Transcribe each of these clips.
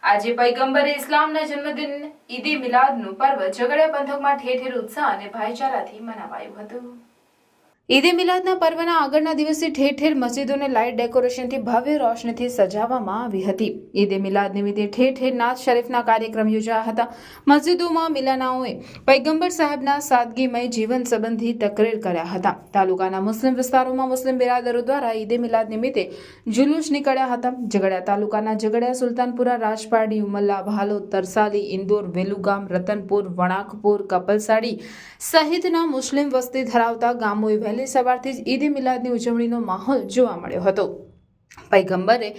આજે પૈગંબરે ઇસ્લામના જન્મદિન ઈદે મિલાદનું પર્વ ઝઘડિયા પંથકમાં ઠેર ઠેર ઉત્સાહ અને ભાઈચારાથી મનાવાયું હતું। ઈદે મિલાદના પર્વના આગળના દિવસે ઠેર ઠેર મસ્જિદોને લાઇટ ડેકોરેશનથી ભવ્ય રોશનીથી સજાવવામાં આવી હતી। ઈદે મિલાદ નિમિત્તે ઠેર ઠેર નાત શરીફના કાર્યક્રમ યોજાયા હતા। મસ્જિદોમાં મિલાનાઓએ પૈગંબર સાહેબના સાદગીમય જીવન સંબંધી તકરીર કર્યા હતા। તાલુકાના મુસ્લિમ વિસ્તારોમાં મુસ્લિમ બિરાદરો દ્વારા ઈદે મિલાદ નિમિત્તે જુલુસ નીકળ્યા હતા। ઝઘડિયા તાલુકાના ઝઘડિયા, સુલતાનપુરા, રાજપારડી, ઉમલ્લા, ભાલોદ, તરસાલી, ઇન્દોર, વેલુગામ, રતનપુર, વણાકપુર, કપલસાડી સહિતના મુસ્લિમ વસ્તી ધરાવતા ગામોએ વહેલી સવારથી જ ઈદે મિલાદની ઉજવણીનો માહોલ જોવા મળ્યો હતો। પૈગંબરે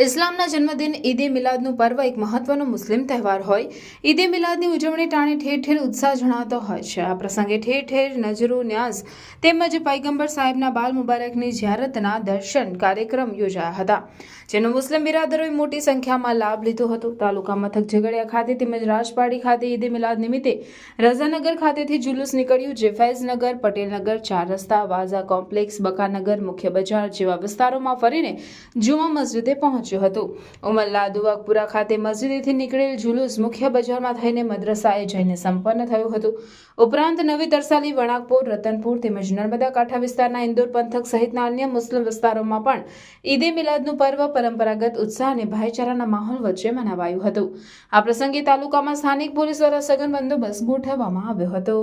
ઇસ્લામના જન્મદિન ઈદે મિલાદનું પર્વ એક મહત્વનો મુસ્લિમ તહેવાર હોય ઈદે મિલાદની ઉજવણી ટાણે ઠેર ઠેર ઉત્સાહ જણાતો હોય છે। આ પ્રસંગે ઠેર ઠેર નજરો ન્યાઝ તેમજ પૈગંબર સાહેબના બાલ મુબારકની ઝિયારતના દર્શન કાર્યક્રમ યોજાયા હતા, જેનો મુસ્લિમ બિરાદરોએ મોટી સંખ્યામાં લાભ લીધો હતો। તાલુકા મથક ઝઘડિયા ખાતે તેમજ રાજપારડી ખાતે ઈદે મિલાદ નિમિત્તે રઝાનગર ખાતેથી જુલુસ નીકળ્યું, જે ફૈઝનગર, પટેલનગર, ચાર રસ્તા, વાઝા કોમ્પ્લેક્સ, બકાનગર, મુખ્ય બજાર જેવા વિસ્તારોમાં ફરીને જુમા મસ્જિદે પહોંચ્યું હતું। ઉમલ્લા, દુવાકપુરા ખાતે મસ્જિદેથી નીકળેલ જુલુસ મુખ્ય બજારમાં થઈને મદ્રસાએ જઈને સંપન્ન થયું હતું। ઉપરાંત નવી તરસાલી, વણાકપુર, રતનપુર તેમજ નર્મદા કાંઠા વિસ્તારના ઇન્દોર પંથક સહિતના અન્ય મુસ્લિમ વિસ્તારોમાં પણ ઈદે મિલાદનું પર્વ પરંપરાગત ઉત્સાહ અને ભાઈચારાના માહોલ વચ્ચે મનાવાયું હતું। આ પ્રસંગે તાલુકામાં સ્થાનિક પોલીસ દ્વારા સઘન બંદોબસ્ત ગોઠવવામાં આવ્યો હતો।